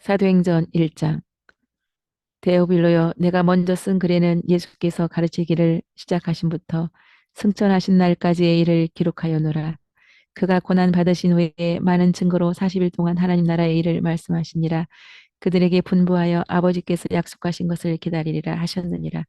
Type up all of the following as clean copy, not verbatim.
사도행전 1장. 데오빌로여, 내가 먼저 쓴 글에는 예수께서 가르치기를 시작하신부터 승천하신 날까지의 일을 기록하여노라. 그가 고난 받으신 후에 많은 증거로 40일 동안 하나님 나라의 일을 말씀하시니라. 그들에게 분부하여 아버지께서 약속하신 것을 기다리리라 하셨느니라.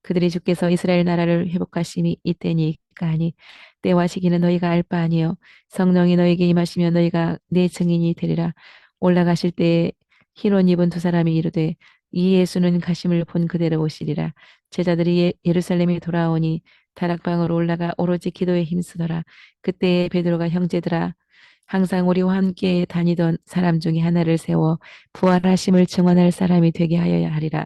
그들이 주께서 이스라엘 나라를 회복하심이 이때니까 하니, 때와 시기는 너희가 알 바 아니요 성령이 너희에게 임하시며 너희가 내 증인이 되리라. 올라가실 때에 흰 옷 입은 두 사람이 이르되, 이 예수는 가심을 본 그대로 오시리라. 제자들이 예루살렘에 돌아오니 다락방으로 올라가 오로지 기도에 힘쓰더라. 그때에 베드로가, 형제들아, 항상 우리와 함께 다니던 사람 중에 하나를 세워 부활하심을 증언할 사람이 되게 하여야 하리라.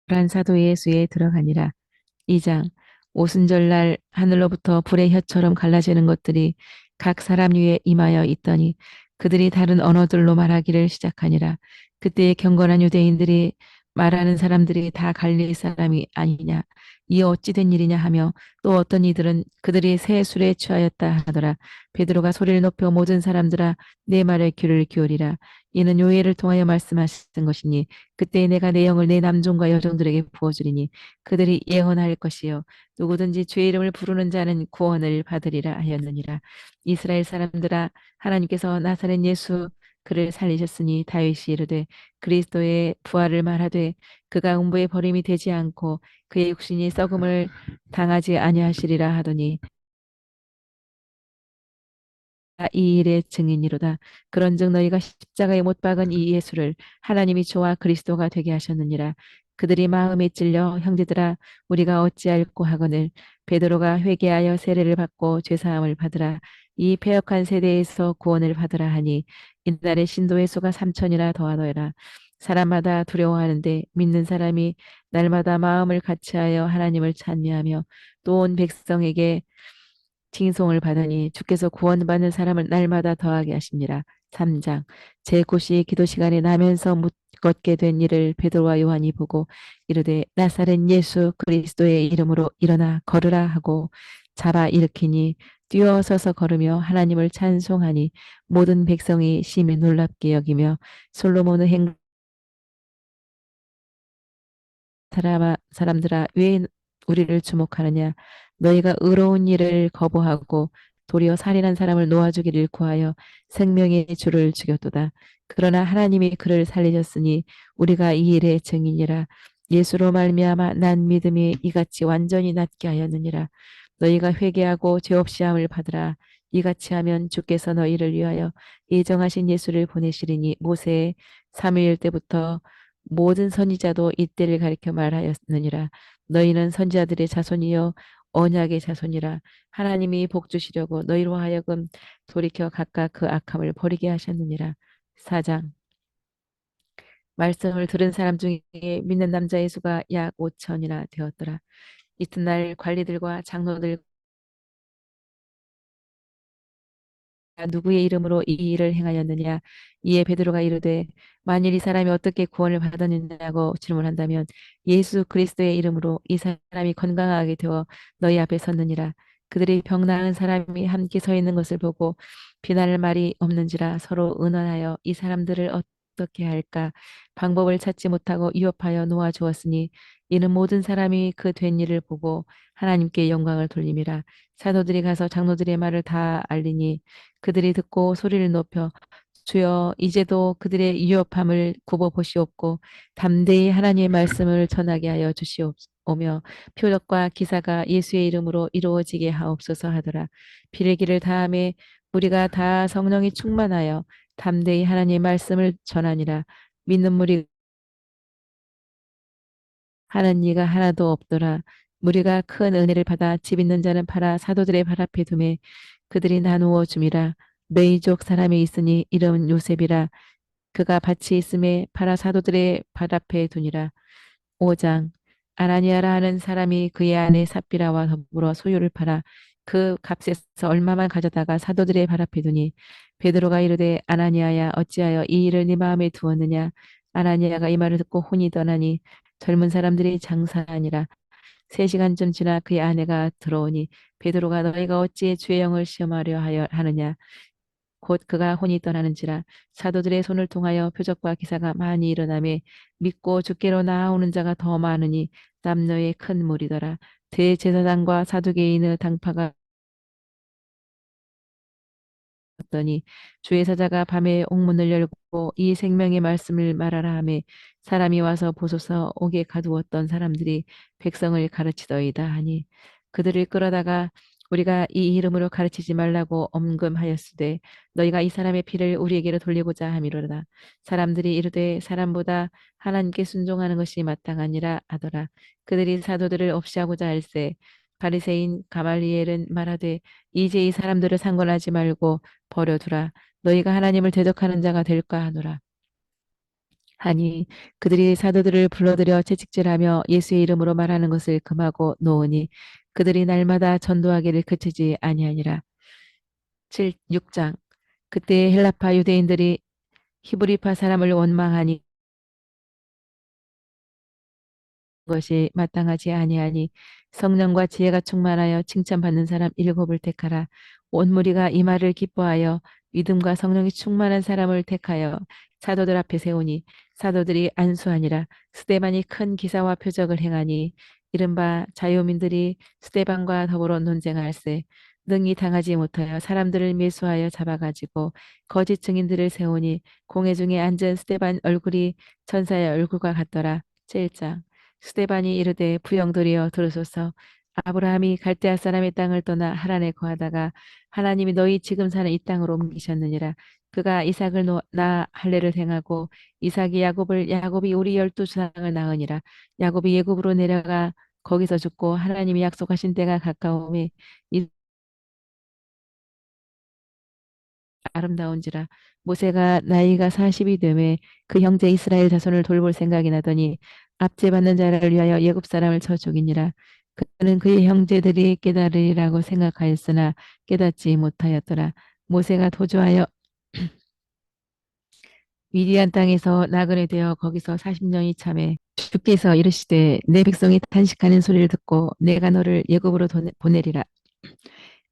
란 사도 예수에 들어가니라. 2장. 오순절날 하늘로부터 불의 혀처럼 갈라지는 것들이 각 사람 위에 임하여 있더니 그들이 다른 언어들로 말하기를 시작하니라. 그때에 경건한 유대인들이 말하는 사람들이 다 갈릴리 사람이 아니냐, 이 어찌 된 일이냐 하며, 또 어떤 이들은 그들이 새 술에 취하였다 하더라. 베드로가 소리를 높여, 모든 사람들아 내 말에 귀를 기울이라. 이는 요해를 통하여 말씀하신 것이니 그때 내가 내 영을 내 남종과 여종들에게 부어주리니 그들이 예언할 것이요 누구든지 주의 이름을 부르는 자는 구원을 받으리라 하였느니라. 이스라엘 사람들아, 하나님께서 나사렛 예수 그를 살리셨으니 다윗이 이르되 그리스도의 부활을 말하되 그가 음부의 버림이 되지 않고 그의 육신이 썩음을 당하지 아니하시리라 하더니 이 일의 증인이로다. 그런즉 너희가 십자가에 못 박은 이 예수를 하나님이 저와 그리스도가 되게 하셨느니라. 그들이 마음에 찔려, 형제들아 우리가 어찌할꼬 하거늘 베드로가 회개하여 세례를 받고 죄사함을 받으라. 이 패역한 세대에서 구원을 받으라 하니, 이날의 신도의 수가 3천이나 더하더라. 사람마다 두려워하는데 믿는 사람이 날마다 마음을 같이하여 하나님을 찬미하며 또 온 백성에게 칭송을 받으니 주께서 구원받는 사람을 날마다 더하게 하십니다. 3장. 제9시 기도 시간에 나면서 묻게 된 일을 베드로와 요한이 보고 이르되, 나사렛 예수 그리스도의 이름으로 일어나 걸으라 하고 잡아 일으키니 뛰어서서 걸으며 하나님을 찬송하니, 모든 백성이 심히 놀랍게 여기며 솔로몬의 사람들아 왜 우리를 주목하느냐, 너희가 의로운 일을 거부하고 도리어 살인한 사람을 놓아주기를 구하여 생명의 주를 죽였도다. 그러나 하나님이 그를 살리셨으니 우리가 이 일의 증인이라. 예수로 말미암아 난 믿음이 이같이 완전히 낫게 하였느니라. 너희가 회개하고 죄 없이 함을 받으라. 이같이 하면 주께서 너희를 위하여 예정하신 예수를 보내시리니, 모세의 3일 때부터 모든 선지자도 이때를 가리켜 말하였느니라. 너희는 선지자들의 자손이요 언약의 자손이라. 하나님이 복 주시려고 너희로 하여금 돌이켜 각각 그 악함을 버리게 하셨느니라. 4장. 말씀을 들은 사람 중에 믿는 남자의 수가 약 5천이나 되었더라. 이튿날 관리들과 장로들 누구의 이름으로 이 일을 행하였느냐. 이에 베드로가 이르되, 만일 이 사람이 어떻게 구원을 받았느냐고 질문한다면 예수 그리스도의 이름으로 이 사람이 건강하게 되어 너희 앞에 섰느니라. 그들이 병 나은 사람이 함께 서 있는 것을 보고 비난할 말이 없는지라 서로 의논하여 이 사람들을 어떻게 할까 방법을 찾지 못하고 위협하여 놓아 주었으니, 이는 모든 사람이 그 된 일을 보고 하나님께 영광을 돌림이라. 사도들이 가서 장로들의 말을 다 알리니 그들이 듣고 소리를 높여, 주여 이제도 그들의 위협함을 굽어 보시옵고 담대히 하나님의 말씀을 전하게 하여 주시옵며 표적과 기사가 예수의 이름으로 이루어지게 하옵소서 하더라. 비례기를 다음에 우리가 다 성령이 충만하여 담대히 하나님의 말씀을 전하니라. 믿는 무리 하는 이가 하나도 없더라. 무리가 큰 은혜를 받아 집 있는 자는 팔아 사도들의 발 앞에 두매 그들이 나누어 줌이라. 메이족 사람이 있으니 이름은 요셉이라. 그가 밭이 있음에 팔아 사도들의 발 앞에 두니라. 5장. 아나니아라 하는 사람이 그의 아내 삽비라와 더불어 소유를 팔아 그 값에서 얼마만 가져다가 사도들의 발 앞에 두니, 베드로가 이르되, 아나니아야 어찌하여 이 일을 네 마음에 두었느냐. 아나니아가 이 말을 듣고 혼이 떠나니 젊은 사람들이 장사하니라. 3시간쯤 지나 그의 아내가 들어오니 베드로가, 너희가 어찌 주의 영을 시험하려 하느냐. 곧 그가 혼이 떠나는지라. 사도들의 손을 통하여 표적과 기사가 많이 일어나매 믿고 주께로 나아오는 자가 더 많으니 남녀의 큰 무리더라. 대제사장과 사두개인의 당파가 더니 주의 사자가 밤에 옥문을 열고 이 생명의 말씀을 말하라 하매 사람이 와서 보소서. 옥에 가두었던 사람들이 백성을 가르치더이다 하니 그들을 끌어다가 우리가 이 이름으로 가르치지 말라고 엄금하였으되 너희가 이 사람의 피를 우리에게로 돌리고자 함이로다. 사람들이 이르되 사람보다 하나님께 순종하는 것이 마땅하니라 하더라. 그들이 사도들을 없이하고자 할세 바리새인 가말리엘은 말하되 이제 이 사람들을 상관하지 말고 버려두라. 너희가 하나님을 대적하는 자가 될까 하노라. 하니 그들이 사도들을 불러들여 채찍질하며 예수의 이름으로 말하는 것을 금하고 놓으니 그들이 날마다 전도하기를 그치지 아니하니라. 6장. 그때 헬라파 유대인들이 히브리파 사람을 원망하니 것이 마땅하지 아니하니 성령과 지혜가 충만하여 칭찬받는 사람 일곱을 택하라. 온 무리가 이 말을 기뻐하여 믿음과 성령이 충만한 사람을 택하여 사도들 앞에 세우니 사도들이 안수하니라. 스데반이 큰 기사와 표적을 행하니 이른바 자유민들이 스데반과 더불어 논쟁할세 능히 당하지 못하여 사람들을 매수하여 잡아가지고 거짓 증인들을 세우니 공회 중에 앉은 스데반 얼굴이 천사의 얼굴과 같더라. 7장. 스데반이 이르되 부형들이여 들으소서. 아브라함이 갈대아 사람의 땅을 떠나 하란에 거하다가 하나님이 너희 지금 사는 이 땅으로 옮기셨느니라. 그가 이삭을 낳아 할례를 행하고 이삭이 야곱을 야곱이 우리 12조상을 낳으니라. 야곱이 예굽으로 내려가 거기서 죽고 하나님이 약속하신 때가 가까움에 이 아름다운지라. 모세가 나이가 40이 되매 그 형제 이스라엘 자손을 돌볼 생각이 나더니 압제받는 자를 위하여 예굽 사람을 쳐 죽이니라. 그는 그의 형제들이 깨달으리라고 생각하였으나 깨닫지 못하였더라. 모세가 도주하여 미디안 땅에서 나그네 되어 거기서 40년이 참에 주께서 이르시되 내 백성이 탄식하는 소리를 듣고 내가 너를 예굽으로 보내리라.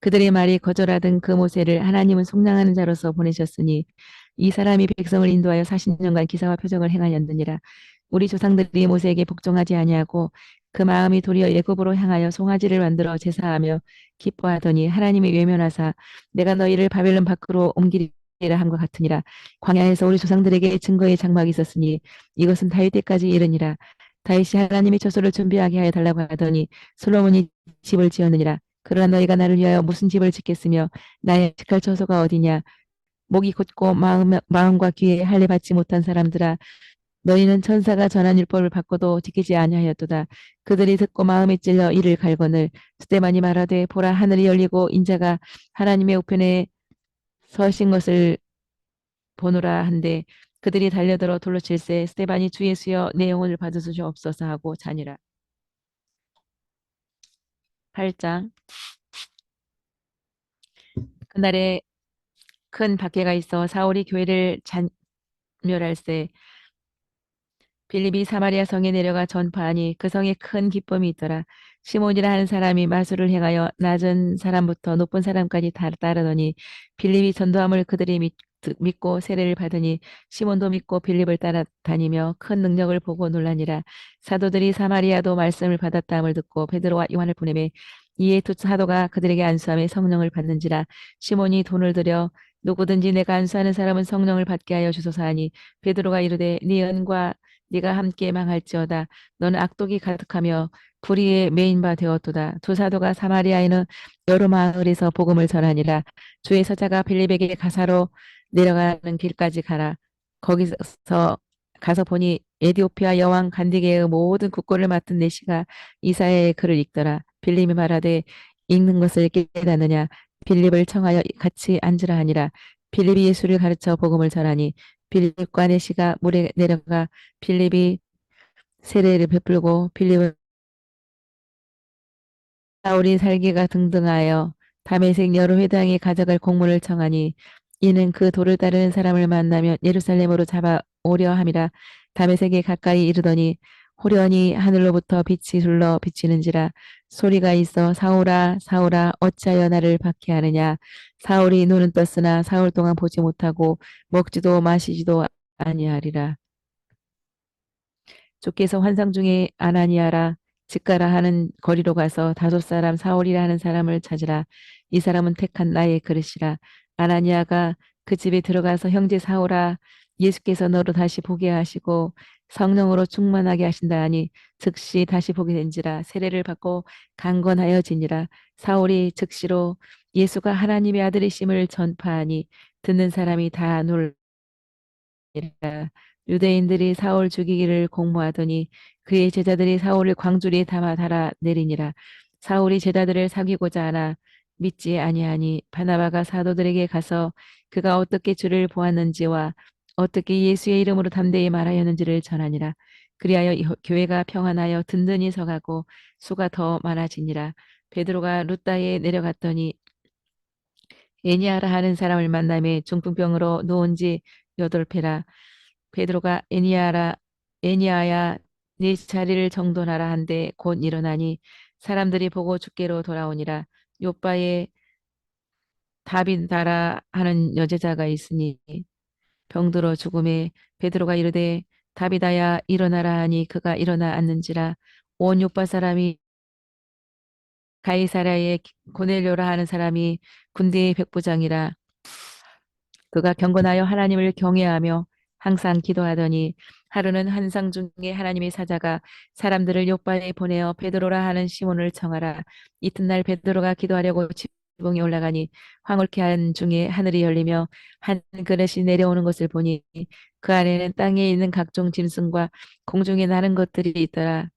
그들의 말이 거절하던 그 모세를 하나님은 속량하는 자로서 보내셨으니 이 사람이 백성을 인도하여 40년간 기사와 표적을 행하였느니라. 우리 조상들이 모세에게 복종하지 아니하고 그 마음이 도리어 애굽으로 향하여 송아지를 만들어 제사하며 기뻐하더니 하나님이 외면하사 내가 너희를 바벨론 밖으로 옮기리라 함과 같으니라. 광야에서 우리 조상들에게 증거의 장막이 있었으니 이것은 다윗 때까지 이르니라. 다윗이 하나님의 처소를 준비하게 하여 달라고 하더니 솔로몬이 집을 지었느니라. 그러나 너희가 나를 위하여 무슨 집을 짓겠으며 나의 직할 처소가 어디냐. 목이 곧고 마음과 귀에 할례 받지 못한 사람들아 너희는 천사가 전한 율법을 받고도 지키지 아니하였도다. 그들이 듣고 마음에 찔려 이를 갈거늘 스데반이 말하되 보라 하늘이 열리고 인자가 하나님의 우편에 서신 것을 보노라 한데 그들이 달려들어 돌로 칠세 스데반이 주 예수여 내 영혼을 받으시옵소서 하고 자니라. 8장. 그날에 큰 박해가 있어 사울이 교회를 잔멸할세 빌립이 사마리아 성에 내려가 전파하니 그 성에 큰 기쁨이 있더라. 시몬이라 하는 사람이 마술을 행하여 낮은 사람부터 높은 사람까지 다 따르더니 빌립이 전도함을 그들이 믿고 세례를 받으니 시몬도 믿고 빌립을 따라다니며 큰 능력을 보고 놀라니라. 사도들이 사마리아도 말씀을 받았다함을 듣고 베드로와 요한을 보내매 이에 두 사도가 그들에게 안수함에 성령을 받는지라. 시몬이 돈을 들여 누구든지 내가 안수하는 사람은 성령을 받게 하여 주소서 하니 베드로가 이르되 네 은과 네가 함께 망할지어다. 너는 악독이 가득하며 불의의 메인바 되었도다. 두 사도가 사마리아에는 여러 마을에서 복음을 전하니라. 주의 사자가 빌립에게 가사로 내려가는 길까지 가라. 거기서 가서 보니 에디오피아 여왕 간디게의 모든 국고를 맡은 내시가 이사야의 글을 읽더라. 빌립이 말하되 읽는 것을 깨닫느냐. 빌립을 청하여 같이 앉으라 하니라. 빌립이 예수를 가르쳐 복음을 전하니 빌립과 내시가 물에 내려가 빌립이 세례를 베풀고 빌립은 사울이 살기가 등등하여 다메섹 여러 회당에 가져갈 공문을 청하니 이는 그 도를 따르는 사람을 만나면 예루살렘으로 잡아오려 함이라. 다메섹에 가까이 이르더니 호련히 하늘로부터 빛이 둘러 비치는지라. 소리가 있어 사울아 사울아 어찌하여 나를 박해하느냐. 사울이 눈은 떴으나 사흘 동안 보지 못하고 먹지도 마시지도 아니하리라. 주께서 환상 중에 아나니아라 직가라 하는 거리로 가서 다섯 사람 사울이라 하는 사람을 찾으라. 이 사람은 택한 나의 그릇이라. 아나니아가 그 집에 들어가서 형제 사울아 예수께서 너로 다시 보게 하시고 성령으로 충만하게 하신다 하니 즉시 다시 보게 된지라. 세례를 받고 강건하여지니라. 사울이 즉시로 예수가 하나님의 아들이심을 전파하니 듣는 사람이 다 놀라. 유대인들이 사울 죽이기를 공모하더니 그의 제자들이 사울을 광주리에 담아 달아 내리니라. 사울이 제자들을 사귀고자 하나 믿지 아니하니 바나바가 사도들에게 가서 그가 어떻게 주를 보았는지와 어떻게 예수의 이름으로 담대히 말하였는지를 전하니라. 그리하여 교회가 평안하여 든든히 서가고 수가 더 많아지니라. 베드로가 루다에 내려갔더니 애니아라 하는 사람을 만남에 중풍병으로 누운 지 8패라. 베드로가 애니아야 네 자리를 정돈하라 한데 곧 일어나니 사람들이 보고 주께로 돌아오니라. 요바에 다빈다라 하는 여제자가 있으니 병들어 죽음에 베드로가 이르되 다비다야 일어나라 하니 그가 일어나 앉는지라. 온 요바 사람이 가이사랴에 고넬료라 하는 사람이 군대의 백부장이라. 그가 경건하여 하나님을 경외하며 항상 기도하더니 하루는 환상 중에 하나님의 사자가 사람들을 요바에 보내어 베드로라 하는 시몬을 청하라. 이튿날 베드로가 기도하려고 지붕에 올라가니 황홀케 한 중에 하늘이 열리며 한 그릇이 내려오는 것을 보니 그 안에는 땅에 있는 각종 짐승과 공중에 나는 것들이 있더라.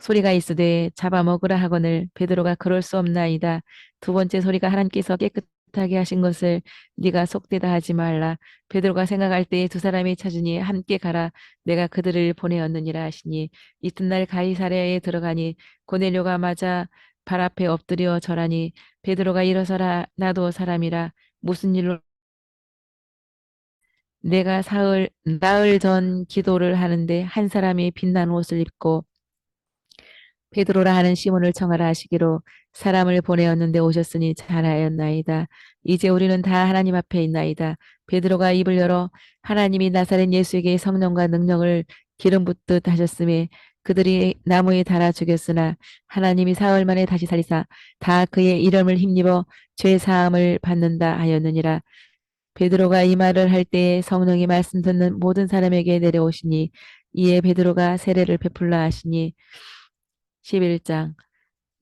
소리가 있으되 잡아먹으라 하거늘 베드로가 그럴 수 없나이다. 두 번째 소리가 하나님께서 깨끗하게 하신 것을 네가 속되다 하지 말라. 베드로가 생각할 때에 두 사람이 찾으니 함께 가라. 내가 그들을 보내었느니라 하시니 이튿날 가이사랴에 들어가니 고넬료가 맞아 발 앞에 엎드려 절하니 베드로가 일어서라 나도 사람이라. 무슨 일로 내가 나흘 전 기도를 하는데 한 사람이 빛난 옷을 입고 베드로라 하는 시몬을 청하라 하시기로 사람을 보내었는데 오셨으니 잘하였나이다. 이제 우리는 다 하나님 앞에 있나이다. 베드로가 입을 열어 하나님이 나사렛 예수에게 성령과 능력을 기름 붓듯 하셨음에 그들이 나무에 달아 죽였으나 하나님이 사흘 만에 다시 살리사 다 그의 이름을 힘입어 죄 사함을 받는다 하였느니라. 베드로가 이 말을 할 때에 성령이 말씀 듣는 모든 사람에게 내려오시니 이에 베드로가 세례를 베풀라 하시니 11장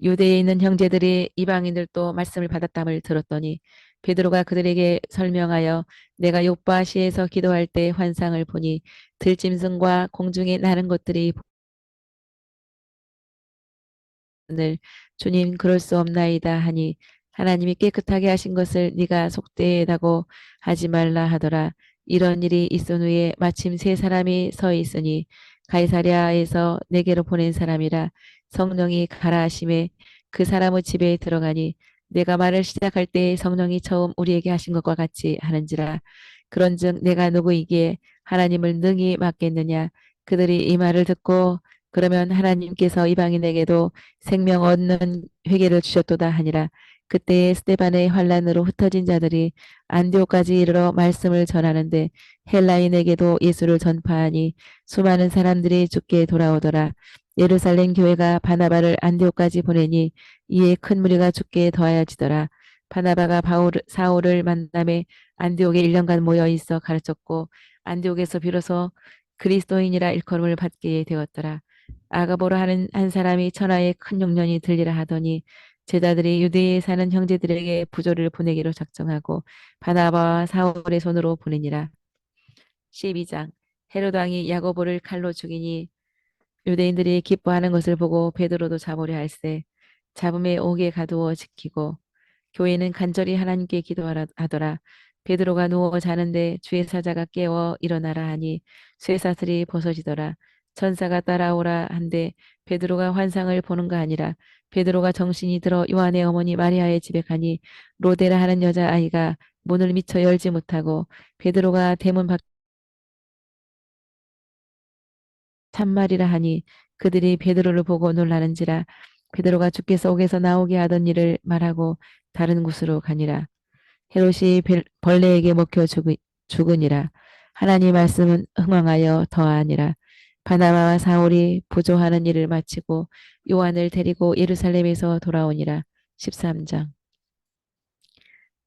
유대에 있는 형제들이 이방인들도 말씀을 받았담을 들었더니 베드로가 그들에게 설명하여 내가 요바시에서 기도할 때 환상을 보니 들짐승과 공중에 나는 것들이 오늘 주님 그럴 수 없나이다 하니 하나님이 깨끗하게 하신 것을 네가 속되다고 하지 말라 하더라. 이런 일이 있은 후에 마침 세 사람이 서 있으니 가이사랴에서 내게로 보낸 사람이라. 성령이 가라 하심에 그 사람의 집에 들어가니 내가 말을 시작할 때 성령이 처음 우리에게 하신 것과 같이 하는지라. 그런즉 내가 누구이기에 하나님을 능히 맡겠느냐. 그들이 이 말을 듣고 그러면 하나님께서 이방인에게도 생명 얻는 회개를 주셨도다 하니라. 그때에 스데반의 환란으로 흩어진 자들이 안디옥까지 이르러 말씀을 전하는데 헬라인에게도 예수를 전파하니 수많은 사람들이 주께 돌아오더라. 예루살렘 교회가 바나바를 안디옥까지 보내니 이에 큰 무리가 주께 더하여지더라. 바나바가 사울을 만남에 안디옥에 1년간 모여 있어 가르쳤고 안디옥에서 비로소 그리스도인이라 일컬음을 받게 되었더라. 아가보라 하는 한 사람이 천하에 큰 용년이 들리라 하더니 제자들이 유대에 사는 형제들에게 부조를 보내기로 작정하고 바나바와 사울의 손으로 보내니라. 12장 헤롯 왕이 야고보를 칼로 죽이니 유대인들이 기뻐하는 것을 보고 베드로도 잡으려 할세 잡음에 옥에 가두어 지키고 교회는 간절히 하나님께 기도하더라. 베드로가 누워 자는데 주의 사자가 깨워 일어나라 하니 쇠사슬이 벗어지더라. 천사가 따라오라 한데 베드로가 환상을 보는가 아니라 베드로가 정신이 들어 요한의 어머니 마리아의 집에 가니 로데라 하는 여자아이가 문을 미처 열지 못하고 베드로가 대문 밖 참말이라 하니 그들이 베드로를 보고 놀라는지라. 베드로가 주께서 옥에서 나오게 하던 일을 말하고 다른 곳으로 가니라. 헤롯이 벌레에게 먹혀 죽으니라. 하나님 말씀은 흥왕하여 더하니라. 바나바와 사울이 보조하는 일을 마치고 요한을 데리고 예루살렘에서 돌아오니라. 13장.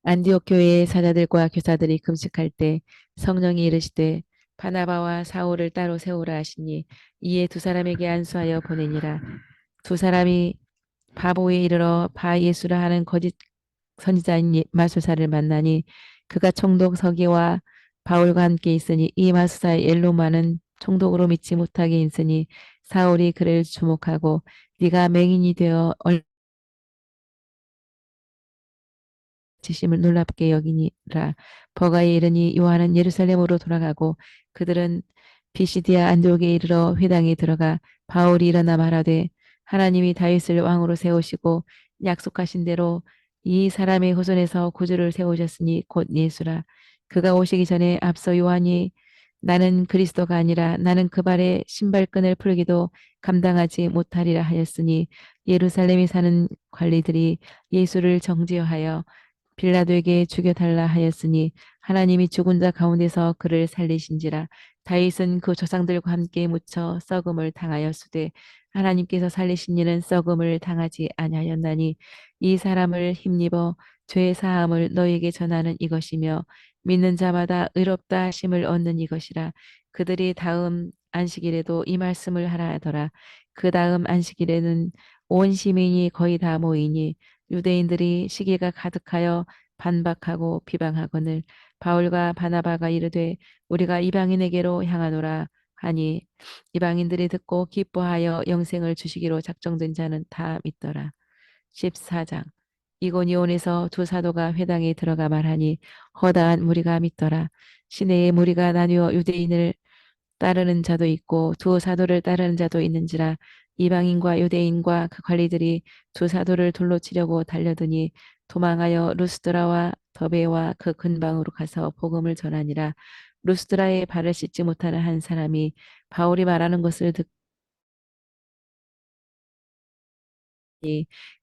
안디옥 교회의 사자들과 교사들이 금식할 때 성령이 이르시되 바나바와 사울을 따로 세우라 하시니 이에 두 사람에게 안수하여 보내니라. 두 사람이 바보에 이르러 바 예수라 하는 거짓 선지자인 마술사를 만나니 그가 총독 서기와 바울과 함께 있으니 이 마술사의 엘로마는 총독으로 믿지 못하게 있으니 사울이 그를 주목하고 네가 맹인이 되어 지심을 놀랍게 여기니라. 버가에 이르니 요한은 예루살렘으로 돌아가고 그들은 비시디아 안디옥에 이르러 회당에 들어가 바울이 일어나 말하되 하나님이 다윗을 왕으로 세우시고 약속하신 대로 이 사람의 후손에서 구주를 세우셨으니 곧 예수라. 그가 오시기 전에 앞서 요한이 나는 그리스도가 아니라 나는 그 발의 신발끈을 풀기도 감당하지 못하리라 하였으니 예루살렘에 사는 관리들이 예수를 정죄하여 빌라도에게 죽여달라 하였으니 하나님이 죽은 자 가운데서 그를 살리신지라. 다윗은 그 조상들과 함께 묻혀 썩음을 당하였으되 하나님께서 살리신 이는 썩음을 당하지 아니하였나니 이 사람을 힘입어 죄 사함을 너에게 전하는 이것이며 믿는 자마다 의롭다 하심을 얻는 이것이라. 그들이 다음 안식일에도 이 말씀을 하라 하더라. 그 다음 안식일에는 온 시민이 거의 다 모이니 유대인들이 시기가 가득하여 반박하고 비방하거늘 바울과 바나바가 이르되 우리가 이방인에게로 향하노라 하니 이방인들이 듣고 기뻐하여 영생을 주시기로 작정된 자는 다 믿더라. 14장. 이고니온에서 두 사도가 회당에 들어가 말하니 허다한 무리가 믿더라. 시내의 무리가 나뉘어 유대인을 따르는 자도 있고 두 사도를 따르는 자도 있는지라. 이방인과 유대인과 그 관리들이 두 사도를 돌로 치려고 달려드니 도망하여 루스드라와 더베와 그 근방으로 가서 복음을 전하니라. 루스드라에 발을 씻지 못하는 한 사람이 바울이 말하는 것을 듣고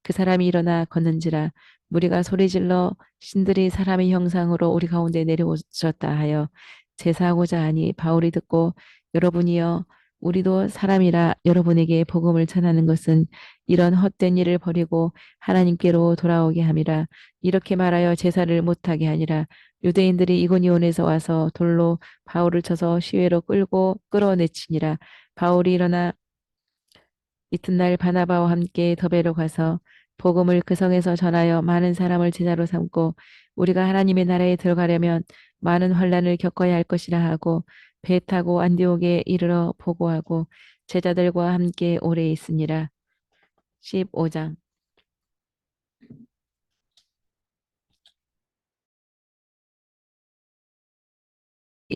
그 사람이 일어나 걷는지라. 무리가 소리질러 신들이 사람의 형상으로 우리 가운데 내려오셨다 하여 제사하고자 하니 바울이 듣고 여러분이여 우리도 사람이라 여러분에게 복음을 전하는 것은 이런 헛된 일을 버리고 하나님께로 돌아오게 함이라. 이렇게 말하여 제사를 못하게 하니라. 유대인들이 이고니온에서 와서 돌로 바울을 쳐서 시외로 끌고 끌어내치니라. 바울이 일어나 이튿날 바나바와 함께 더베로 가서 복음을 그 성에서 전하여 많은 사람을 제자로 삼고 우리가 하나님의 나라에 들어가려면 많은 환난을 겪어야 할 것이라 하고 배 타고 안디옥에 이르러 보고하고 제자들과 함께 오래 있으니라. 15장.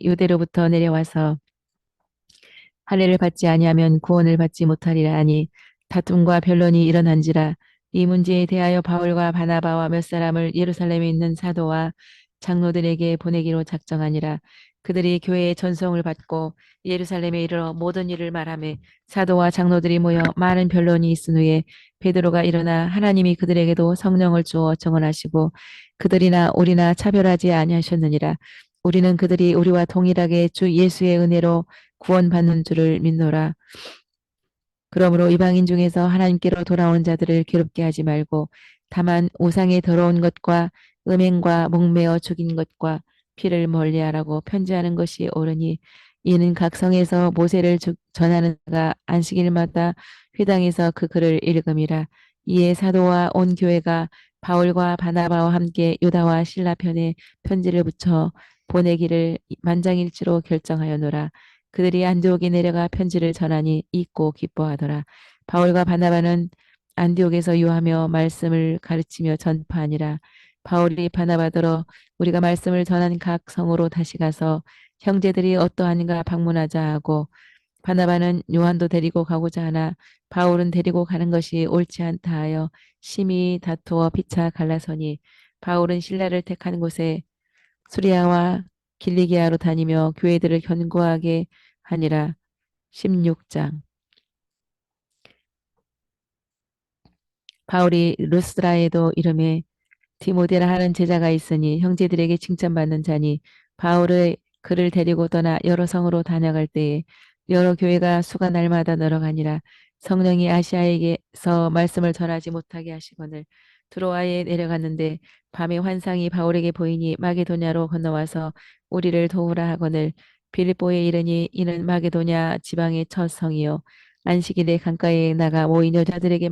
유대로부터 내려와서 할례를 받지 아니하면 구원을 받지 못하리라 하니 다툼과 변론이 일어난지라. 이 문제에 대하여 바울과 바나바와 몇 사람을 예루살렘에 있는 사도와 장로들에게 보내기로 작정하니라. 그들이 교회의 전송을 받고 예루살렘에 이르러 모든 일을 말하며 사도와 장로들이 모여 많은 변론이 있은 후에 베드로가 일어나 하나님이 그들에게도 성령을 주어 정언하시고 그들이나 우리나 차별하지 아니하셨느니라. 우리는 그들이 우리와 동일하게 주 예수의 은혜로 구원받는 줄을 믿노라. 그러므로 이방인 중에서 하나님께로 돌아온 자들을 괴롭게 하지 말고 다만 우상의 더러운 것과 음행과 목매어 죽인 것과 피를 멀리하라고 편지하는 것이 옳으니 이는 각 성에서 모세를 전하는 자가 안식일마다 회당에서 그 글을 읽음이라. 이에 사도와 온 교회가 바울과 바나바와 함께 유다와 신라 편에 편지를 붙여 보내기를 만장일치로 결정하여노라. 그들이 안디옥에 내려가 편지를 전하니 잊고 기뻐하더라. 바울과 바나바는 안디옥에서 유하며 말씀을 가르치며 전파하니라. 바울이 바나바더러 우리가 말씀을 전한 각 성으로 다시 가서 형제들이 어떠한가 방문하자 하고 바나바는 요한도 데리고 가고자 하나 바울은 데리고 가는 것이 옳지 않다 하여 심히 다투어 피차 갈라서니 바울은 신라를 택한 곳에 수리아와 길리기아로 다니며 교회들을 견고하게 하니라. 16장. 바울이 루스드라에도 이름에 디모데라 하는 제자가 있으니 형제들에게 칭찬받는 자니 바울의 그를 데리고 떠나 여러 성으로 다녀갈 때에 여러 교회가 수가 날마다 늘어가니라. 성령이 아시아에게서 말씀을 전하지 못하게 하시거늘 드로아에 내려갔는데 밤에 환상이 바울에게 보이니 마게도냐로 건너와서 우리를 도우라 하거늘 빌립보에 이르니 이는 마게도냐 지방의 첫 성이요 안식일에 강가에 나가 모인 여자들에게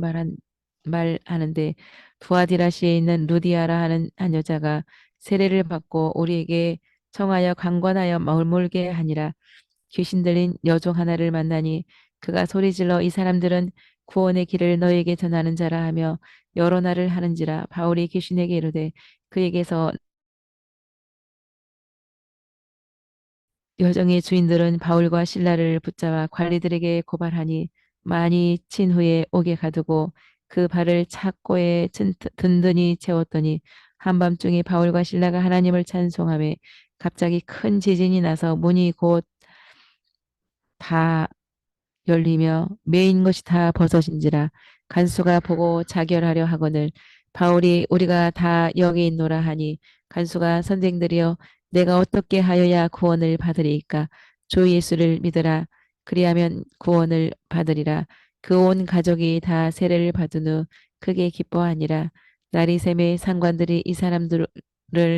말하는데 두아디라시에 있는 루디아라 하는 한 여자가 세례를 받고 우리에게 청하여 강권하여 머물게 하니라. 귀신 들린 여종 하나를 만나니 그가 소리질러 이 사람들은 구원의 길을 너에게 전하는 자라 하며 여러 날을 하는지라. 바울이 귀신에게 이르되 그에게서 여정의 주인들은 바울과 신라를 붙잡아 관리들에게 고발하니 많이 친 후에 옥에 가두고 그 발을 착고에 든든히 채웠더니 한밤중에 바울과 신라가 하나님을 찬송하며 갑자기 큰 지진이 나서 문이 곧 다 열리며 메인 것이 다 벗어진지라. 간수가 보고 자결하려 하거늘 바울이 우리가 다 여기 있노라 하니 간수가 선생들이여 내가 어떻게 하여야 구원을 받으리이까 주 예수를 믿으라 그리하면 구원을 받으리라. 그 온 가족이 다 세례를 받은 후 크게 기뻐하니라. 날이 새매 상관들이 이 사람들을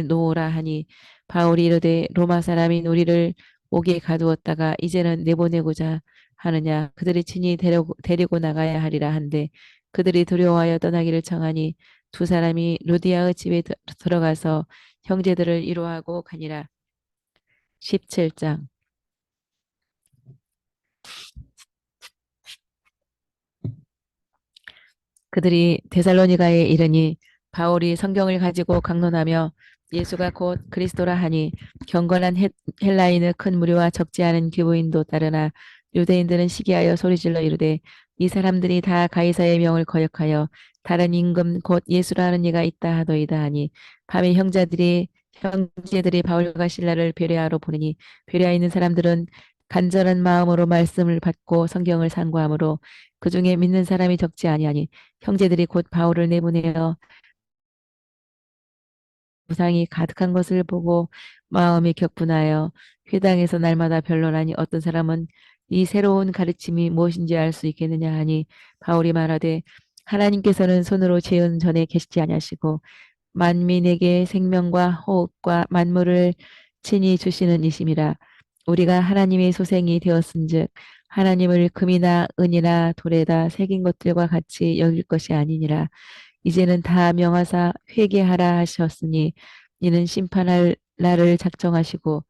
놓으라 하니 바울이 이르되 로마 사람인 우리를 옥에 가두었다가 이제는 내보내고자 하느냐 그들이 친히 데리고 나가야 하리라 한데 그들이 두려워하여 떠나기를 청하니 두 사람이 루디아의 집에 들어가서 형제들을 위로하고 가니라. 17장. 그들이 데살로니가에 이르니 바울이 성경을 가지고 강론하며 예수가 곧 그리스도라 하니 경건한 헬라인의 큰 무리와 적지 않은 귀부인도 따르나 유대인들은 시기하여 소리질러 이르되 이 사람들이 다 가이사의 명을 거역하여 다른 임금 곧 예수라는 이가 있다 하더이다 하니 밤에 형제들이 바울과 신라를 베레아로 보내니 베레아에 있는 사람들은 간절한 마음으로 말씀을 받고 성경을 상고하므로 그 중에 믿는 사람이 적지 아니하니 형제들이 곧 바울을 내보내어 무상이 가득한 것을 보고 마음이 격분하여 회당에서 날마다 변론하니 어떤 사람은 이 새로운 가르침이 무엇인지 알 수 있겠느냐 하니 바울이 말하되 하나님께서는 손으로 지은 전에 계시지 아니하시고 만민에게 생명과 호흡과 만물을 친히 주시는 이심이라. 우리가 하나님의 소생이 되었은즉 하나님을 금이나 은이나 돌에다 새긴 것들과 같이 여길 것이 아니니라. 이제는 다 명하사 회개하라 하셨으니 이는 심판할 날을 작정하시고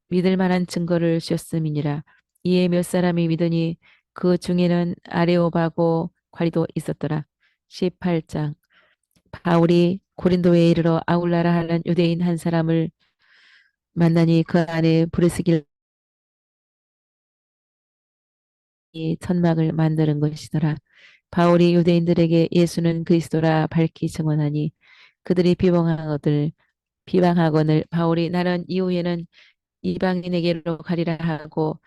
믿을 만한 증거를 주셨음이니라. 이에 몇 사람이 믿으니 그 중에는 아레오바고 관리도 있었더라. 18장. 바울이 고린도에 이르러 아울라라 하는 유대인 한 사람을 만나니 그 안에 브리스길이 천막을 만드는 것이더라. 바울이 유대인들에게 예수는 그리스도라 밝히 증언하니 그들이 비방하거늘 바울이 나는 이후에는 이방인에게로 가리라 하고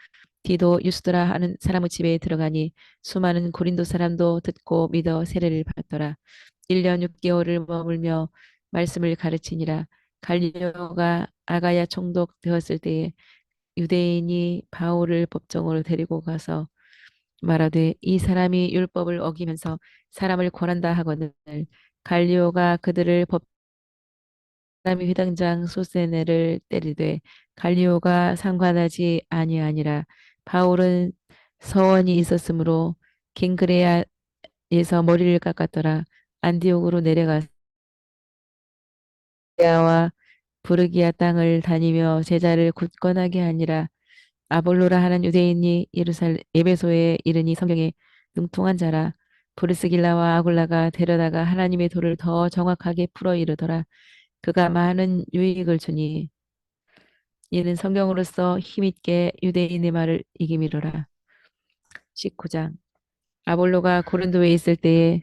디도 유스드라 하는 사람의 집에 들어가니 수많은 고린도 사람도 듣고 믿어 세례를 받더라. 1년 6개월을 머물며 말씀을 가르치니라. 갈리오가 아가야 총독 되었을 때에 유대인이 바울을 법정으로 데리고 가서 말하되 이 사람이 율법을 어기면서 사람을 권한다 하거늘 갈리오가 그들을 사람이 회당장 소세네를 때리되 갈리오가 상관하지 아니하니라. 바울은 서원이 있었으므로 갱그레아에서 머리를 깎았더라. 안디옥으로 내려가서 와 부르기아 땅을 다니며 제자를 굳건하게 하니라. 아볼로라 하는 유대인이 에베소에 이르니 성경에 능통한 자라. 브리스길라와 아굴라가 데려다가 하나님의 도를 더 정확하게 풀어 이르더라. 그가 많은 유익을 주니 이는 성경으로서 힘있게 유대인의 말을 이기미로라. 19장. 아볼로가 고린도에 있을 때에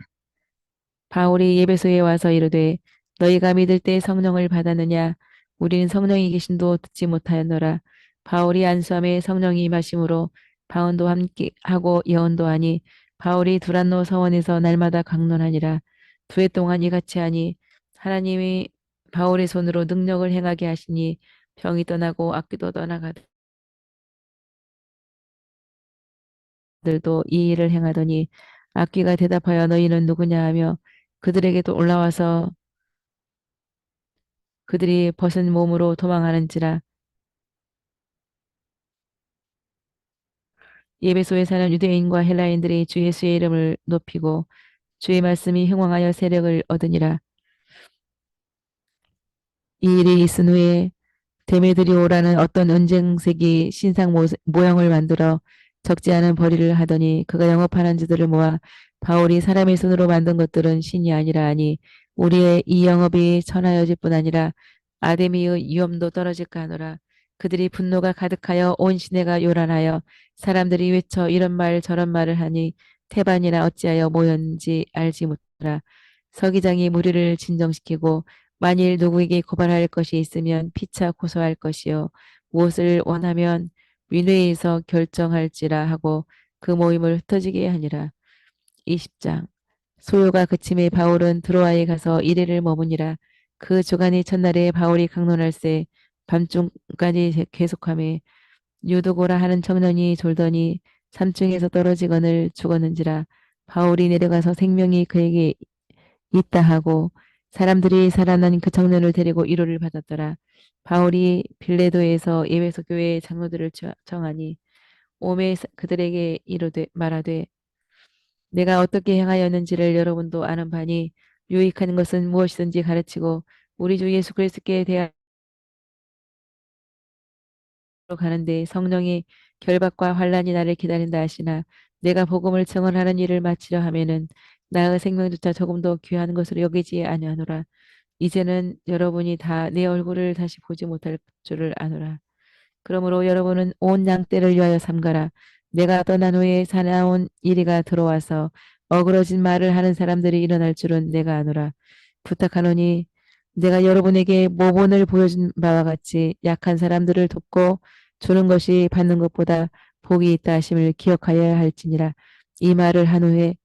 바울이 예배소에 와서 이르되 너희가 믿을 때 성령을 받았느냐 우리는 성령이 계신도 듣지 못하였노라. 바울이 안수함에 성령이 임하심으로 방언도 함께 하고 예언도 하니 바울이 두란노 서원에서 날마다 강론하니라. 두 해 동안 이같이 하니 하나님이 바울의 손으로 능력을 행하게 하시니 병이 떠나고 악귀도 떠나가더니 들도 이 일을 행하더니 악귀가 대답하여 너희는 누구냐 하며 그들에게도 올라와서 그들이 벗은 몸으로 도망하는지라. 예배소에 사는 유대인과 헬라인들이 주 예수의 이름을 높이고 주의 말씀이 흥왕하여 세력을 얻으니라. 이 일이 있은 후에 데메드리오라는 어떤 은쟁색이 신상 모형을 만들어 적지 않은 벌이를 하더니 그가 영업하는 자들을 모아 바울이 사람의 손으로 만든 것들은 신이 아니라 하니 우리의 이 영업이 천하여질 뿐 아니라 아데미의 위엄도 떨어질까 하노라. 그들이 분노가 가득하여 온 시내가 요란하여 사람들이 외쳐 이런 말 저런 말을 하니 태반이나 어찌하여 모였는지 알지 못하라. 서기장이 무리를 진정시키고 만일 누구에게 고발할 것이 있으면 피차 고소할 것이요 무엇을 원하면 위뇌에서 결정할지라 하고 그 모임을 흩어지게 하니라. 20장. 소요가 그침에 바울은 드로아에 가서 이래를 머무니라. 그 주간이 첫날에 바울이 강론할새 밤중까지 계속하며 유두고라 하는 청년이 졸더니 산중에서 떨어지거늘 죽었는지라. 바울이 내려가서 생명이 그에게 있다 하고 사람들이 살아난 그 청년을 데리고 위로를 받았더라. 바울이 빌레도에서 예배소 교회의 장로들을 청하니 오매 그들에게 이르되 말하되 내가 어떻게 행하였는지를 여러분도 아는 바니 유익한 것은 무엇이든지 가르치고 우리 주 예수 그리스도께 대하여 가는데 성령의 결박과 환란이 나를 기다린다 하시나 내가 복음을 증언하는 일을 마치려 하면은 나의 생명조차 조금도 귀한 것으로 여기지 아니하노라. 이제는 여러분이 다 내 얼굴을 다시 보지 못할 줄을 아노라. 그러므로 여러분은 온 양떼를 위하여 삼가라. 내가 떠난 후에 사나운 이리가 들어와서 어그러진 말을 하는 사람들이 일어날 줄은 내가 아노라. 부탁하노니 내가 여러분에게 모본을 보여준 바와 같이 약한 사람들을 돕고 주는 것이 받는 것보다 복이 있다 하심을 기억하여야 할지니라. 이 말을 한 후에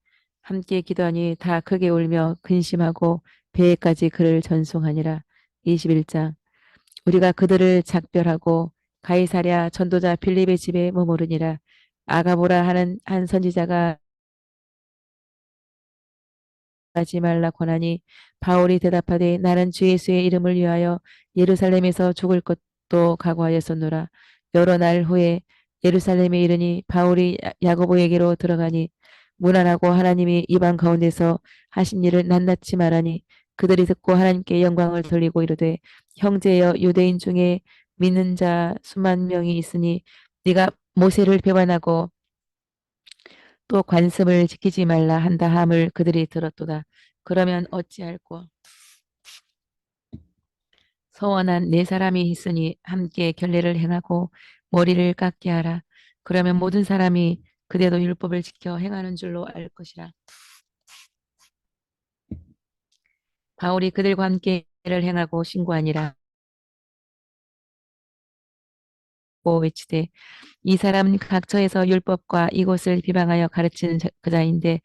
함께 기도하니 다 크게 울며 근심하고 배에까지 그를 전송하니라. 21장. 우리가 그들을 작별하고 가이사랴 전도자 빌립의 집에 머무르니라. 아가보라 하는 한 선지자가 하지 말라 권하니 바울이 대답하되 나는 주 예수의 이름을 위하여 예루살렘에서 죽을 것도 각오하였었노라. 여러 날 후에 예루살렘에 이르니 바울이 야고보에게로 들어가니 무난하고 하나님이 이방 가운데서 하신 일을 낱낱이 말하니 그들이 듣고 하나님께 영광을 돌리고 이르되 형제여 유대인 중에 믿는 자 수만 명이 있으니 네가 모세를 배반하고 또 관습을 지키지 말라 한다 함을 그들이 들었도다. 그러면 어찌할꼬. 서원한 네 사람이 있으니 함께 결례를 행하고 머리를 깎게 하라. 그러면 모든 사람이 그대도 율법을 지켜 행하는 줄로 알 것이라. 바울이 그들과 함께 를 행하고 신고하니라. 고 외치되 이 사람은 각처에서 율법과 이곳을 비방하여 가르치는 그자인데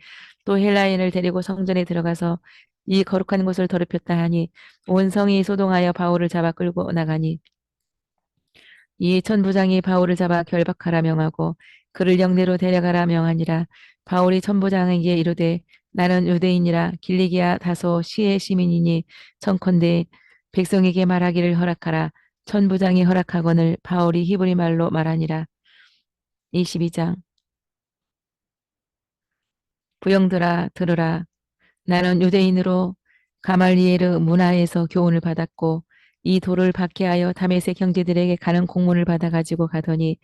또 헬라인을 데리고 성전에 들어가서 이 거룩한 곳을 더럽혔다 하니 온 성이 소동하여 바울을 잡아 끌고 나가니 이 천부장이 바울을 잡아 결박하라 명하고 그를 영내로 데려가라 명하니라. 바울이 천부장에게 이르되 나는 유대인이라 길리기아 다소 시의 시민이니 청컨대 백성에게 말하기를 허락하라. 천부장이 허락하거늘 바울이 히브리 말로 말하니라. 22장. 부영들아 들으라. 나는 유대인으로 가말리에르 문화에서 교훈을 받았고 이 돌을 박해하여 다메섹 형제들에게 가는 공문을 받아 가지고 가더니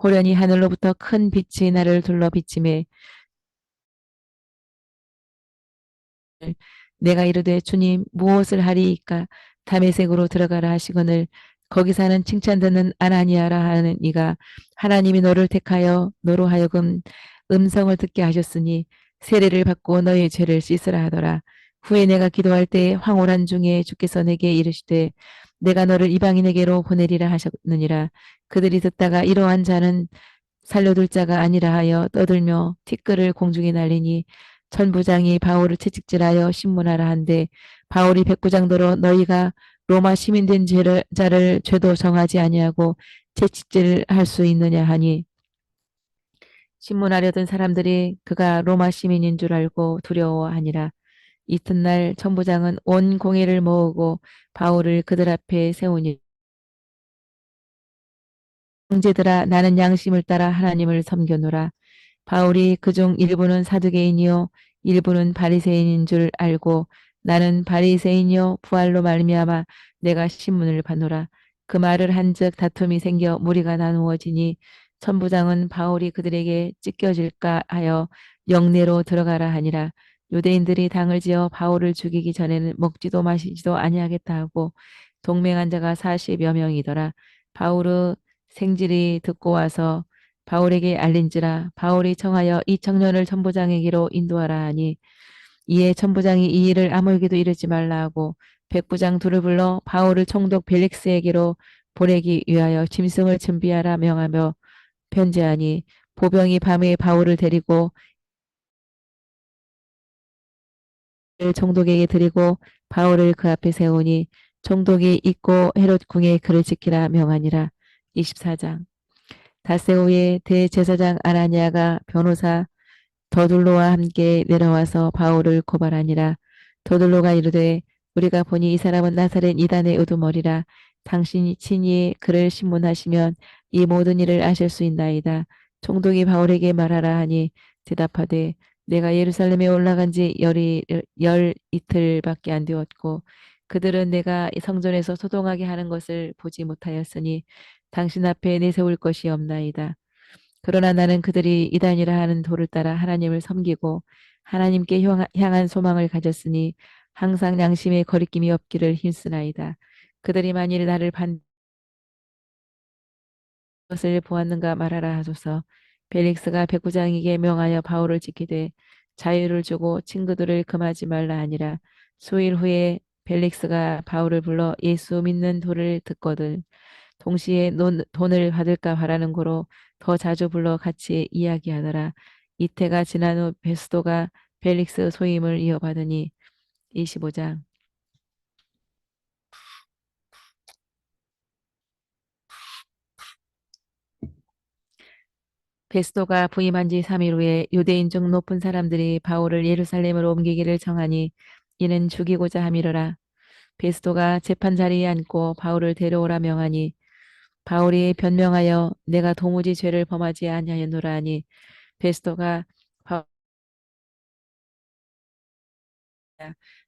호련히 하늘로부터 큰 빛이 나를 둘러 비치매 내가 이르되 주님 무엇을 하리이까 다메섹으로 들어가라 하시거늘 거기 사는 칭찬 듣는 아나니아라 하는 이가 하나님이 너를 택하여 너로 하여금 음성을 듣게 하셨으니 세례를 받고 너의 죄를 씻으라 하더라. 후에 내가 기도할 때 황홀한 중에 주께서 내게 이르시되 내가 너를 이방인에게로 보내리라 하셨느니라. 그들이 듣다가 이러한 자는 살려둘 자가 아니라 하여 떠들며 티끌을 공중에 날리니 천부장이 바울을 채찍질하여 신문하라 한데 바울이 백부장더러 너희가 로마 시민된 자를 죄도 정하지 아니하고 채찍질할 수 있느냐 하니 신문하려던 사람들이 그가 로마 시민인 줄 알고 두려워하니라. 이튿날 천부장은 온 공회를 모으고 바울을 그들 앞에 세우니 형제들아 나는 양심을 따라 하나님을 섬겨노라. 바울이 그중 일부는 사두개인이요 일부는 바리새인인 줄 알고 나는 바리새인이요 부활로 말미암아 내가 신문을 받노라. 그 말을 한즉 다툼이 생겨 무리가 나누어지니 천부장은 바울이 그들에게 찢겨질까 하여 영내로 들어가라 하니라. 유대인들이 당을 지어 바울을 죽이기 전에는 먹지도 마시지도 아니하겠다 하고 동맹한 자가 40여 명이더라. 바울의 생질이 듣고 와서 바울에게 알린지라 바울이 청하여 이 청년을 천부장에게로 인도하라 하니 이에 천부장이 이 일을 아무에게도 이르지 말라 하고 백부장 둘을 불러 바울을 총독 벨릭스에게로 보내기 위하여 짐승을 준비하라 명하며 편지하니 보병이 밤에 바울을 데리고 총독에게 드리고 바울을 그 앞에 세우니 총독이 있고 헤롯 궁에 그를 지키라 명하니라. 24장 닷새오에 대제사장 아나니아가 변호사 더둘로와 함께 내려와서 바울을 고발하니라. 더둘로가 이르되 우리가 보니 이 사람은 나사렛 이단의 우두머리라. 당신이 친히 그를 신문하시면 이 모든 일을 아실 수 있나이다. 총독이 바울에게 말하라 하니 대답하되 내가 예루살렘에 올라간 지 열 이틀밖에 안 되었고 그들은 내가 성전에서 소동하게 하는 것을 보지 못하였으니 당신 앞에 내세울 것이 없나이다. 그러나 나는 그들이 이단이라 하는 도를 따라 하나님을 섬기고 하나님께 향한 소망을 가졌으니 항상 양심에 거리낌이 없기를 힘쓰나이다. 그들이 만일 나를 반 것을 보았는가 말하라 하소서. 벨릭스가 백부장에게 명하여 바울을 지키되 자유를 주고 친구들을 금하지 말라 하니라. 수일 후에 벨릭스가 바울을 불러 예수 믿는 도를 듣거든 동시에 돈을 받을까 바라는 고로 더 자주 불러 같이 이야기하더라. 이태가 지난 후 베스도가 벨릭스 소임을 이어받으니 25장 베스도가 부임한 지 3일 후에 유대인 중 높은 사람들이 바울을 예루살렘으로 옮기기를 정하니 이는 죽이고자 함이로라. 베스도가 재판 자리에 앉고 바울을 데려오라 명하니 바울이 변명하여 내가 도무지 죄를 범하지 아니하였노라 하니 베스도가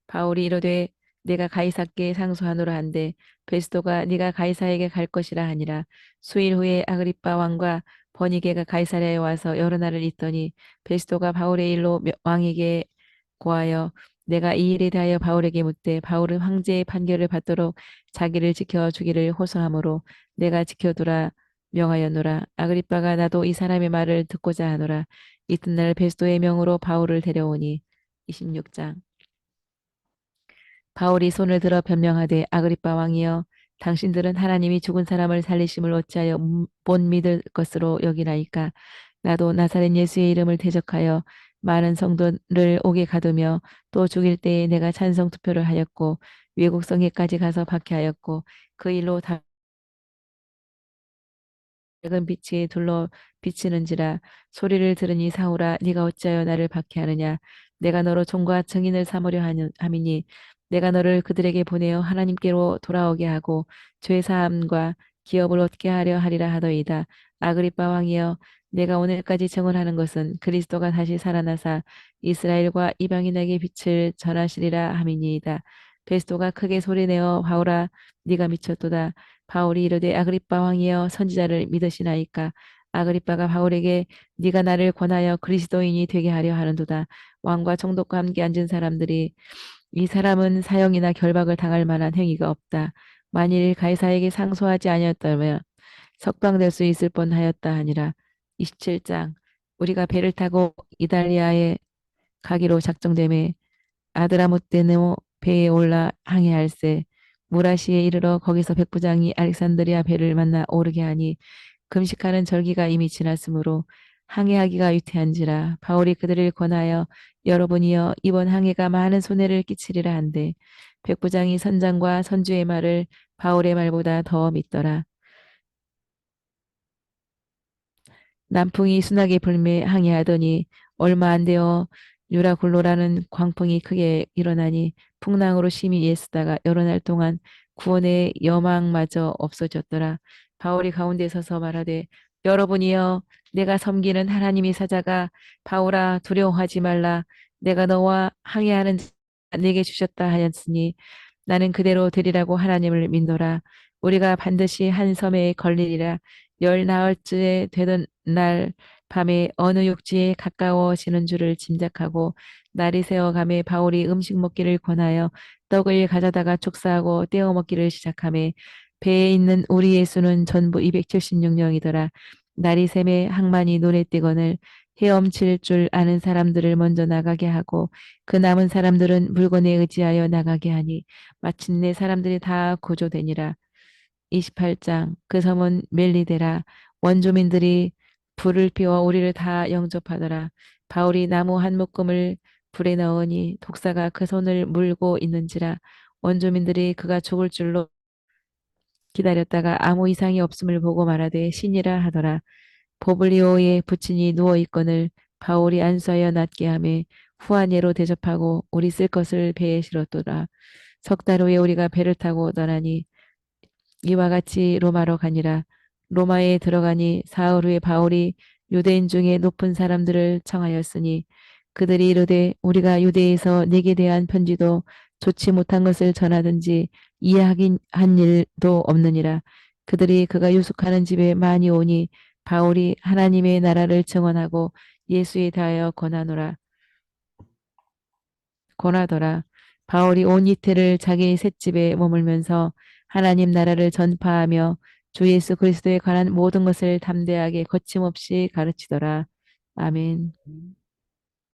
바울이 이르되 내가 가이사께 상소하노라 한데 베스도가 네가 가이사에게 갈 것이라 하니라. 수일 후에 아그리빠 왕과 버니게가 가이사랴에 와서 여러 날을 있더니 베스도가 바울의 일로 왕에게 고하여 내가 이 일에 대하여 바울에게 묻되 바울은 황제의 판결을 받도록 자기를 지켜 주기를 호소하므로 내가 지켜두라 명하였노라. 아그리빠가 나도 이 사람의 말을 듣고자 하노라. 이튿날 베스도의 명으로 바울을 데려오니 26장 바울이 손을 들어 변명하되 아그리빠 왕이여 당신들은 하나님이 죽은 사람을 살리심을 어찌하여 못 믿을 것으로 여기나이까 나도 나사렛 예수의 이름을 대적하여 많은 성도를 옥에 가두며 또 죽일 때에 내가 찬성 투표를 하였고 외국 성에까지 가서 박해하였고 그 일로 밝은 빛이 둘러 비치는지라 소리를 들으니 사울아 네가 어찌하여 나를 박해하느냐 내가 너로 종과 증인을 삼으려 함이니 내가 너를 그들에게 보내어 하나님께로 돌아오게 하고 죄 사함과 기업을 얻게 하려 하리라 하더이다. 아그리빠 왕이여 내가 오늘까지 증언하는 것은 그리스도가 다시 살아나사 이스라엘과 이방인에게 빛을 전하시리라 함이니이다. 베스도가 크게 소리내어 바울아 네가 미쳤도다. 바울이 이르되 아그리빠 왕이여 선지자를 믿으시나이까 아그리빠가 바울에게 네가 나를 권하여 그리스도인이 되게 하려 하는도다. 왕과 총독과 함께 앉은 사람들이 이 사람은 사형이나 결박을 당할 만한 행위가 없다. 만일 가이사에게 상소하지 아니었다면 석방될 수 있을 뻔하였다 하니라. 27장 우리가 배를 타고 이달리아에 가기로 작정되매 아드라무떼노 배에 올라 항해할세 무라시에 이르러 거기서 백부장이 알렉산드리아 배를 만나 오르게 하니 금식하는 절기가 이미 지났으므로 항해하기가 유태한지라. 바울이 그들을 권하여 여러분이여 이번 항해가 많은 손해를 끼치리라 한데 백부장이 선장과 선주의 말을 바울의 말보다 더 믿더라. 남풍이 순하게 불매 항해하더니 얼마 안 되어 유라굴로라는 광풍이 크게 일어나니 풍랑으로 심히 애쓰다가 여러 날 동안 구원의 여망마저 없어졌더라. 바울이 가운데 서서 말하되 여러분이여 내가 섬기는 하나님이 사자가 바울아 두려워하지 말라 내가 너와 항해하는 자 내게 주셨다 하였으니 나는 그대로 되리라고 하나님을 믿노라. 우리가 반드시 한 섬에 걸리리라. 열 나흘째 되던 날 밤에 어느 육지에 가까워지는 줄을 짐작하고 날이 새어가매 바울이 음식 먹기를 권하여 떡을 가져다가 축사하고 떼어 먹기를 시작하매 배에 있는 우리의 수는 전부 276명이더라. 날이 새매 항만이 눈에 띄거늘 헤엄칠 줄 아는 사람들을 먼저 나가게 하고 그 남은 사람들은 물건에 의지하여 나가게 하니 마침내 사람들이 다 구조되니라. 28장 그 섬은 멜리데라. 원주민들이 불을 피워 우리를 다 영접하더라. 바울이 나무 한 묶음을 불에 넣으니 독사가 그 손을 물고 있는지라 원주민들이 그가 죽을 줄로 기다렸다가 아무 이상이 없음을 보고 말하되 신이라 하더라. 보블리오의 부친이 누워 있거늘 바울이 안수하여 낫게 하매 후하네로 대접하고 우리 쓸 것을 배에 실었도다. 석 달 후에 우리가 배를 타고 떠나니 이와 같이 로마로 가니라. 로마에 들어가니 사흘 후에 바울이 유대인 중에 높은 사람들을 청하였으니 그들이 이르되 우리가 유대에서 네게 대한 편지도 좋지 못한 것을 전하든지 이해하긴 한 일도 없느니라. 그들이 그가 유숙하는 집에 많이 오니 바울이 하나님의 나라를 증언하고 예수에 대하여 권하더라. 바울이 온 이틀을 자기 셋집에 머물면서 하나님 나라를 전파하며 주 예수 그리스도에 관한 모든 것을 담대하게 거침없이 가르치더라. 아멘.